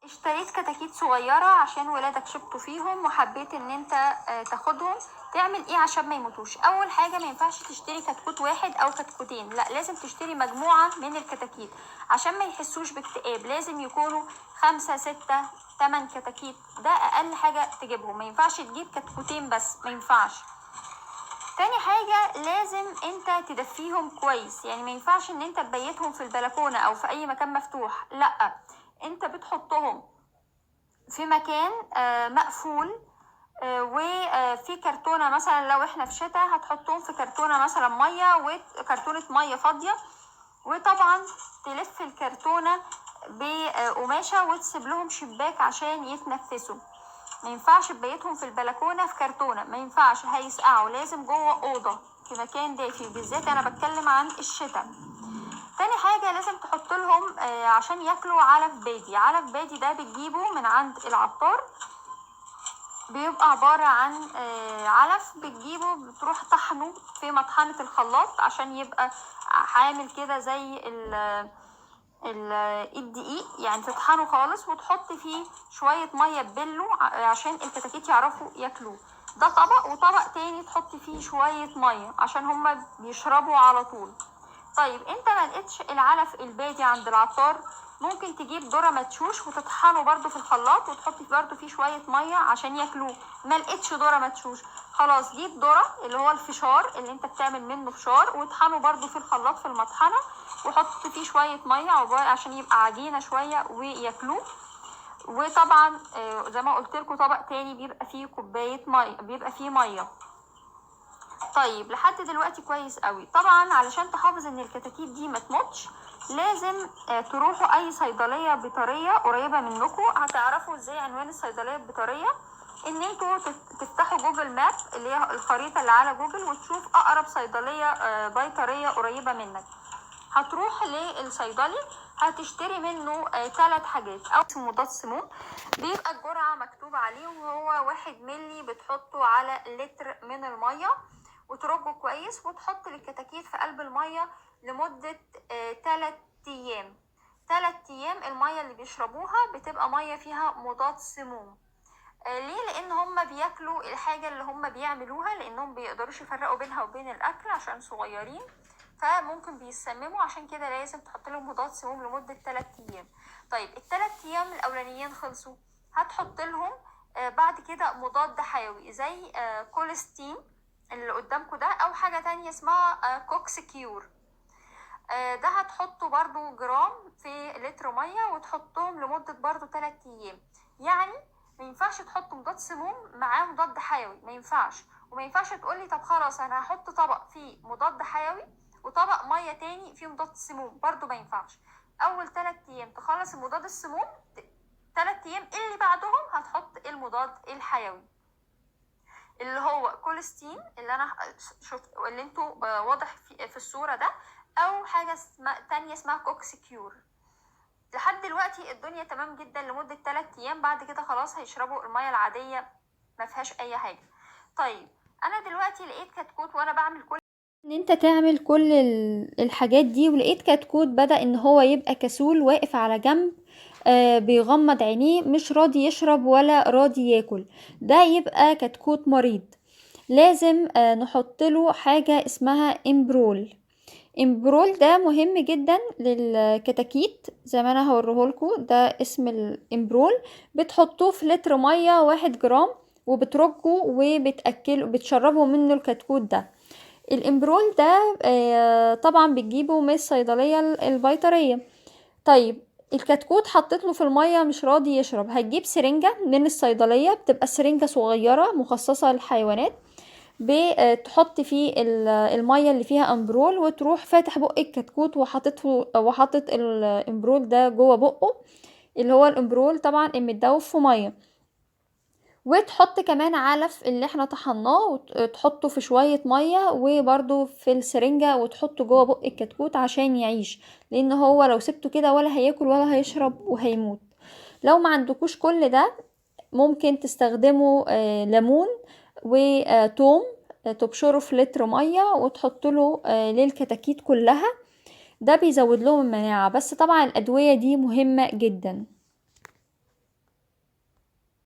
اشتريت كتاكيت صغيرة عشان ولادك شبطوا فيهم وحبيت ان انت تاخدهم، تعمل ايه عشان ما يموتوش؟ اول حاجة ما ينفعش تشتري كتكوت واحد او كتكوتين، لا لازم تشتري مجموعة من الكتاكيت عشان ما يحسوش باكتئاب. لازم يكونوا 5 6 8 كتاكيت، ده اقل حاجة تجيبهم. ما ينفعش تجيب كتكوتين بس، ما ينفعش. تاني حاجة لازم انت تدفيهم كويس، يعني ما ينفعش ان انت تبيتهم في البلكونة او في اي مكان مفتوح، لا انت بتحطهم في مكان مقفول، وفي كرتونة مثلا. لو احنا في شتاء هتحطهم في كرتونة مثلا مية، وكرتونة مية فاضية، وطبعا تلف الكرتونة بقماشة وتسيب لهم شباك عشان يتنفسوا. ما ينفعش تبيتهم في البلكونة في كرتونة، ما ينفعش، هيسقعوا. لازم جوه أوضة في مكان دافي، بالذات أنا بتكلم عن الشتاء. تاني حاجة لازم تحط لهم عشان ياكلوا علف بادي. علف بادي ده بتجيبه من عند العطار، بيبقى عبارة عن علف بتجيبه، بتروح طحنه في مطحنة الخلاط عشان يبقى عامل كده زي الدقيق، يعني تطحنه خالص وتحط فيه شوية مية تبله عشان الكتاكيت يعرفوا ياكلوه. ده طبق، وطبق تاني تحط فيه شوية مية عشان هما بيشربوا على طول. طيب انت ما لقيتش العلف البادي عند العطار، ممكن تجيب ذرة مدشوش وتطحنه برضو في الخلاط وتحط برضو فيه شوية مية عشان ياكلوه. ما لقيتش ذرة مدشوش، خلاص جيب ذرة اللي هو الفشار اللي انت بتعمل منه فشار، وطحنه برضو في الخلاط في المطحنة، وحط فيه شوية مية عشان يبقى عجينة شوية وياكلوه. وطبعا زي ما قلت لكم طبق تاني بيبقى فيه كوباية مية، بيبقى فيه مية. طيب لحد دلوقتي كويس قوي. طبعا علشان تحافظ ان الكتاكيت دي ما تموتش، لازم تروحوا اي صيدليه بيطريه قريبه منكم. هتعرفوا ازاي عنوان الصيدليه البيطريه؟ ان انتوا تفتحوا جوجل ماب، اللي هي الخريطه اللي على جوجل، وتشوف اقرب صيدليه بيطريه قريبه منك. هتروح للصيدلي هتشتري منه 3 حاجات. او مضاد سموم، بيبقى الجرعه مكتوب عليه وهو 1 ملي، بتحطه على لتر من الميه وترجه كويس، وتحط الكتاكيت في قلب المية لمدة 3 أيام. 3 أيام المية اللي بيشربوها بتبقى مية فيها مضاد سموم. ليه؟ لأن هم بياكلوا الحاجة اللي هم بيعملوها، لأنهم بيقدروش يفرقوا بينها وبين الأكل عشان صغيرين، فممكن بيسمموا. عشان كده لازم تحط لهم مضاد سموم لمدة 3 أيام. طيب ال3 أيام الأولانيين خلصوا، هتحط لهم بعد كده مضاد حيوي زي كوليستين اللي قدامكم ده، او حاجة تانية اسمها كوكس كيور. ده هتحطوا برضو جرام في لتر مية وتحطهم لمدة برضو 3 ايام. يعني ما ينفعش تحط مضاد سموم معاه مضاد حيوي، ما ينفعش. وما ينفعش تقولي طب خلاص انا هحط طبق فيه مضاد حيوي وطبق مية تاني فيه مضاد سموم، برضو ما ينفعش. اول 3 ايام تخلص المضاد السموم، 3 ايام اللي بعدهم هتحط المضاد الحيوي اللي هو كوليستين، اللي انا شفت اللي انتوا واضح في الصورة ده، او حاجة تانية اسمها كوكس كيور. لحد دلوقتي الدنيا تمام جدا لمدة 3 ايام، بعد كده خلاص هيشربوا المية العادية ما فيهاش اي حاجة. طيب انا دلوقتي لقيت كتكوت وانا بعمل كل ان انت تعمل كل الحاجات دي، ولقيت كتكوت بدأ ان هو يبقى كسول، واقف على جنب بيغمض عينيه، مش راضي يشرب ولا راضي ياكل. ده يبقى كتكوت مريض. لازم نحط له حاجة اسمها امبرول. امبرول ده مهم جدا للكتاكيت، زي ما انا هوريهولكوا. ده اسم الامبرول. بتحطوه في لتر مية 1 جرام، وبترجوا وبتأكلوا بتشربوا منه الكتكوت ده. الامبرول ده طبعا بتجيبه من الصيدلية البيطرية. طيب الكتكوت حطيت له في المية مش راضي يشرب، هتجيب سرنجة من الصيدلية، بتبقى سرنجة صغيرة مخصصة للحيوانات، بتحط فيه المية اللي فيها امبرول، وتروح فاتح بق الكتكوت وحاطط الامبرول ده جوه بقه، اللي هو الامبرول طبعا متدوب في مية. وتحط كمان علف اللي احنا طحناه وتحطه في شوية مية وبرده في السرنجة، وتحطه جوه بق الكتكوت عشان يعيش، لان هو لو سبته كده ولا هياكل ولا هيشرب وهيموت. لو ما عندكوش كل ده، ممكن تستخدموا ليمون وتوم، تبشره في لتر مية وتحط له للكتاكيت كلها. ده بيزود لهم المناعة. بس طبعا الأدوية دي مهمة جدا.